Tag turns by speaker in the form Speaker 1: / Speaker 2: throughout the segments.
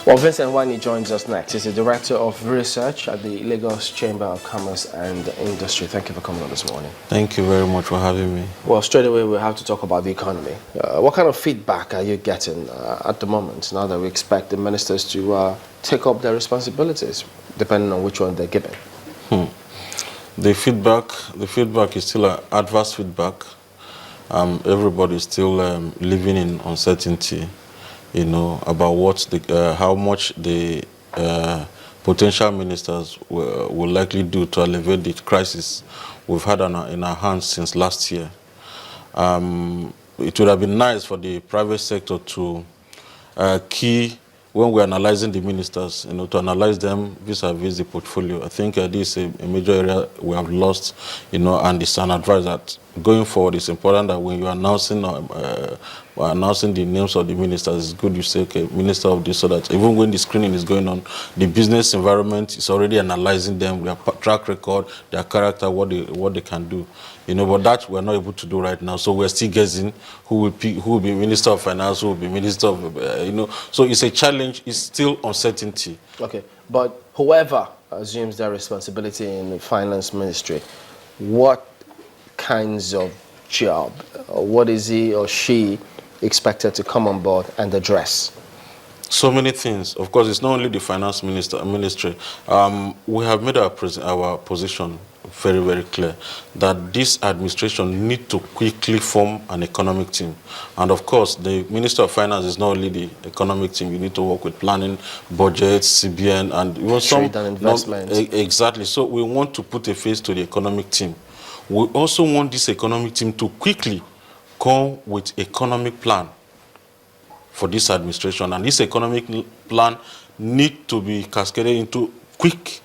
Speaker 1: Well, Vincent Nwani joins us next. He's the Director of Research at the Lagos Chamber of Commerce and Industry. Thank you for coming on this morning.
Speaker 2: Thank you very much for having me.
Speaker 1: Well, straight away, we'll have to talk about the economy. What kind of feedback are you getting at the moment, now that we expect the ministers to take up their responsibilities, depending on which one they're given?
Speaker 2: The feedback is still adverse feedback. Everybody is still living in uncertainty, about how much the potential ministers will likely do to alleviate the crisis we've had in our hands since last year. It would have been nice for the private sector to when we're analyzing the ministers, to analyze them vis-a-vis the portfolio. I think this is a major area we have lost, and it's an advice that going forward, it's important that when you're announcing the names of the ministers, it's good you say, okay, minister of this, so that even when the screening is going on, the business environment is already analyzing them, their track record, their character, what they can do. But that we're not able to do right now. So we're still guessing who will be Minister of Finance, who will be Minister of, So it's a challenge. It's still uncertainty.
Speaker 1: Okay, but whoever assumes their responsibility in the finance ministry, what kinds of job, what is he or she expected to come on board and address?
Speaker 2: So many things. Of course, it's not only the finance ministry. We have made our position very, very clear that this administration need to quickly form an economic team. And of course, the Minister of Finance is not only the economic team. You need to work with planning, budgets, CBN, and
Speaker 1: trade and investment.
Speaker 2: Exactly. So we want to put a face to the economic team. We also want this economic team to quickly come with economic plan for this administration, and this economic plan need to be cascaded into quick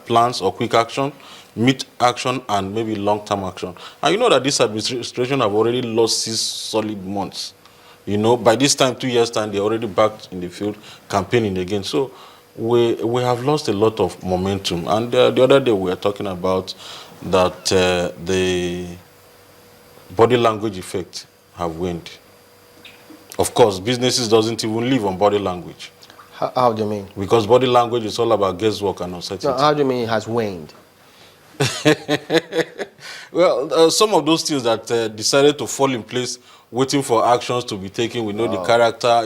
Speaker 2: plans or quick action, mid action, and maybe long-term action. And you know that this administration have already lost 6 solid months. By this time, 2 years' time, they're already back in the field campaigning again. So we have lost a lot of momentum. And the other day we were talking about that the body language effect have waned. Of course, businesses doesn't even live on body language.
Speaker 1: How do you mean?
Speaker 2: Because body language is all about guesswork and uncertainty.
Speaker 1: No, how do you mean it has waned?
Speaker 2: Well, some of those things that decided to fall in place, waiting for actions to be taken, we know the character,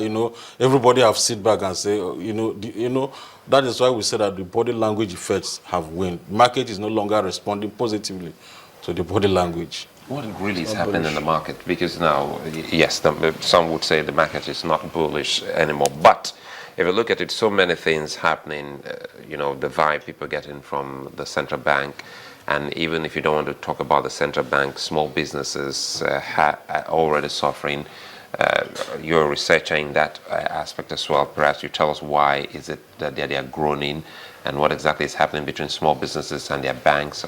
Speaker 2: everybody have sit back and say, that is why we say that the body language effects have waned. Market is no longer responding positively to the body language.
Speaker 3: What really is happening in the market? Because now, yes, some would say the market is not bullish anymore. But if you look at it, so many things happening, the vibe people getting from the central bank. And even if you don't want to talk about the central bank, small businesses are already suffering. You're researching that aspect as well. Perhaps you tell us why is it that they are groaning and what exactly is happening between small businesses and their banks.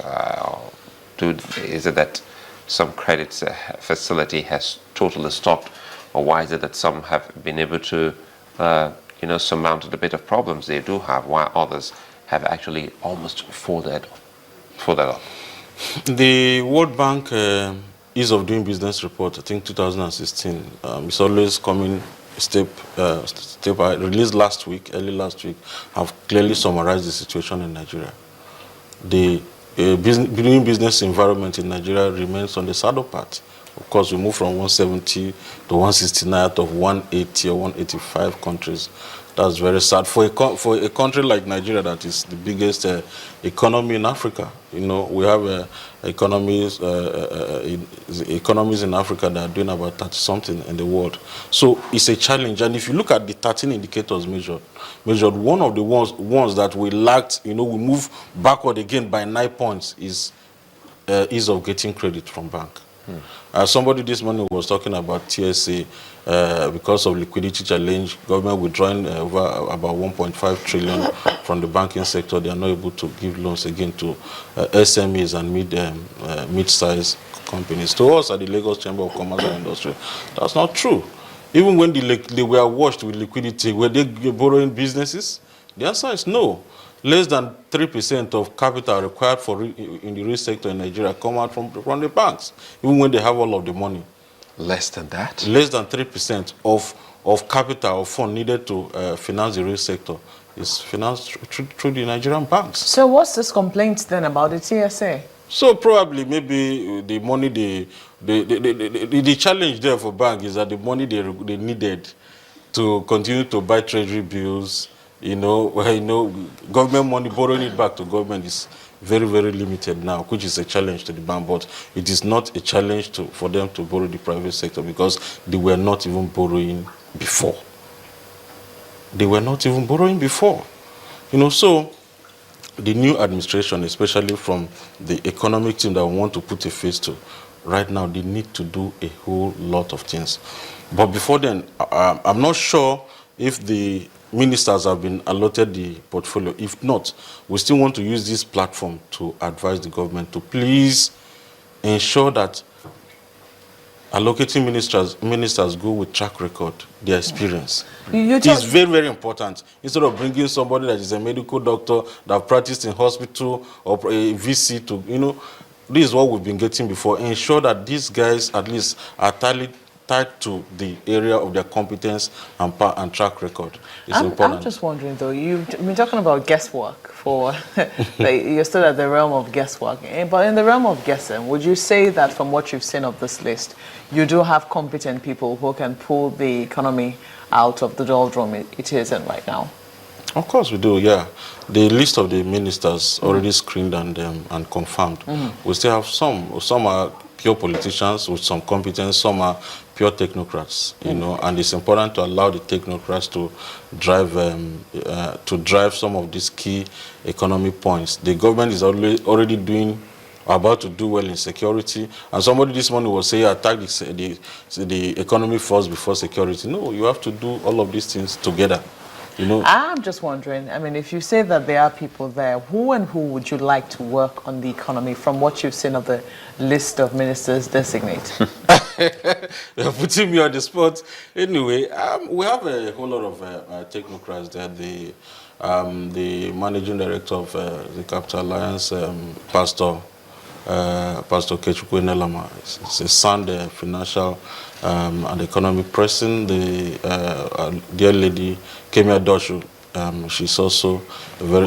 Speaker 3: Is it that some credit facility has totally stopped, or why is it that some have been able to, surmount a bit of problems they do have, while others have actually almost folded up?
Speaker 2: The World Bank Ease of Doing Business report, I think 2016, is always coming step released early last week, have clearly summarized the situation in Nigeria. The doing business environment in Nigeria remains on the saddle part. Of course, we moved from 170 to 169 out of 180 or 185 countries. That's very sad for a country like Nigeria that is the biggest economy in Africa. We have economies in Africa that are doing about 30-something in the world. So it's a challenge. And if you look at the 13 indicators measured, one of the ones that we lacked, we move backward again by 9 points is ease of getting credit from bank. Somebody this morning was talking about TSA. Because of liquidity challenge, government withdrawing over about 1.5 trillion from the banking sector. They are not able to give loans again to SMEs and mid-sized companies. To us at the Lagos Chamber of Commerce and Industry, that's not true. Even when they were washed with liquidity, were they borrowing businesses? The answer is no. Less than 3% of capital required in the real sector in Nigeria come out from the banks, even when they have all of the money.
Speaker 3: Less than that?
Speaker 2: Less than 3% of capital or fund needed to finance the real sector is financed through the Nigerian banks.
Speaker 4: So what's this complaint then about the TSA?
Speaker 2: So probably maybe the money the challenge there for bank is that the money they needed to continue to buy treasury bills, government money, borrowing it back to government is very, very limited now, which is a challenge to the bank, but it is not a challenge for them to borrow the private sector because they were not even borrowing before. They were not even borrowing before. So the new administration, especially from the economic team that want to put a face to, right now they need to do a whole lot of things. But before then, I'm not sure if the ministers have been allotted the portfolio. If not, we still want to use this platform to advise the government to please ensure that allocating ministers go with track record, their experience. It is very, very important. Instead of bringing somebody that is a medical doctor that practiced in hospital or a VC to, this is what we've been getting before. Ensure that these guys at least are tied to the area of their competence and track record. It's important.
Speaker 4: I'm just wondering though, you've been talking about guesswork for, you're still at the realm of guesswork, but in the realm of guessing, would you say that from what you've seen of this list, you do have competent people who can pull the economy out of the doldrum it is in right now?
Speaker 2: Of course we do, yeah. The list of the ministers already screened and confirmed. We still have some are pure politicians with some competence, some are pure technocrats, and it's important to allow the technocrats to drive some of these key economic points. The government is already about to do well in security, and somebody this morning was saying attack the economy first before security. No, you have to do all of these things together.
Speaker 4: I'm just wondering, if you say that there are people there, who and who would you like to work on the economy from what you've seen of the list of ministers designate?
Speaker 2: You're putting me on the spot. Anyway, we have a whole lot of technocrats there. The managing director of the Capital Alliance, Pastor Kechukwu Nelama, is a sound financial and economic person. The dear lady Kemia Doshu, she's also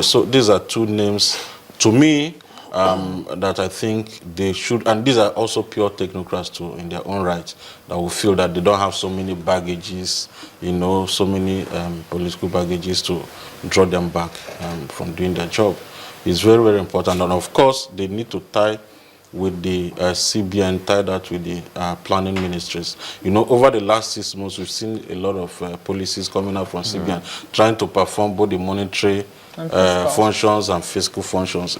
Speaker 2: so these are two names to me that I think they should, and these are also pure technocrats too in their own right, that will feel that they don't have so many baggages, so many political baggages to draw them back from doing their job. It's very, very important, and of course they need to tie with the CBN, tie that with the planning ministries. Over the last 6 months, we've seen a lot of policies coming out from CBN, trying to perform both the monetary functions and fiscal functions,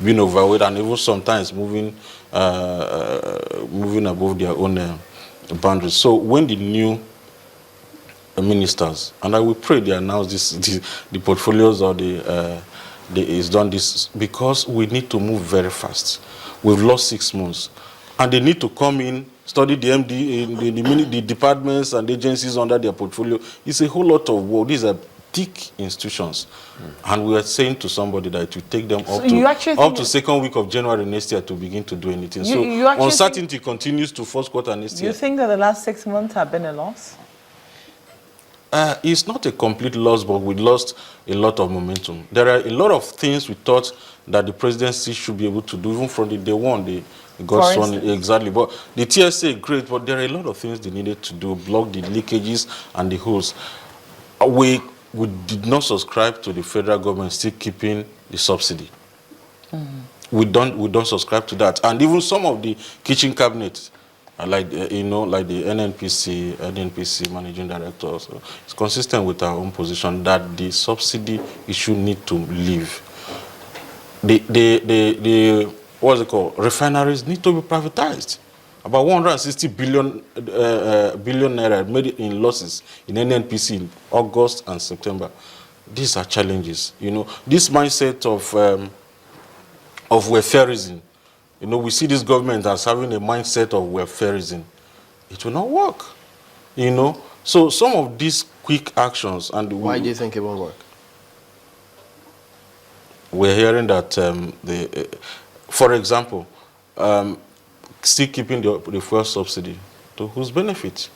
Speaker 2: being overweight and even sometimes moving above their own boundaries. So when the new ministers, and I will pray they announce the portfolios or is done this, because we need to move very fast. We've lost 6 months. And they need to come in, study the MD, the departments and agencies under their portfolio. It's a whole lot of work. These are thick institutions. And we are saying to somebody that it will take them up to second week of January next year to begin to do anything. So uncertainty continues to first quarter next year.
Speaker 4: You think that the last 6 months have been a loss?
Speaker 2: It's not a complete loss, but we lost a lot of momentum. There are a lot of things we thought that the presidency should be able to do, even from the day one. They got sworn in, exactly. But the TSA, great, but there are a lot of things they needed to do, block the leakages and the holes. We did not subscribe to the federal government still keeping the subsidy. We don't subscribe to that. And even some of the kitchen cabinets, like the NNPC managing director, so it's consistent with our own position that the subsidy issue need to leave. The what's it called? Refineries need to be privatized. About 160 billion naira made in losses in NNPC in August and September. These are challenges. This mindset of welfareism. We see this government as having a mindset of welfareism. It will not work. So some of these quick actions and
Speaker 1: why do you think it won't work?
Speaker 2: We're hearing that for example, still keeping the fuel subsidy, to whose benefit?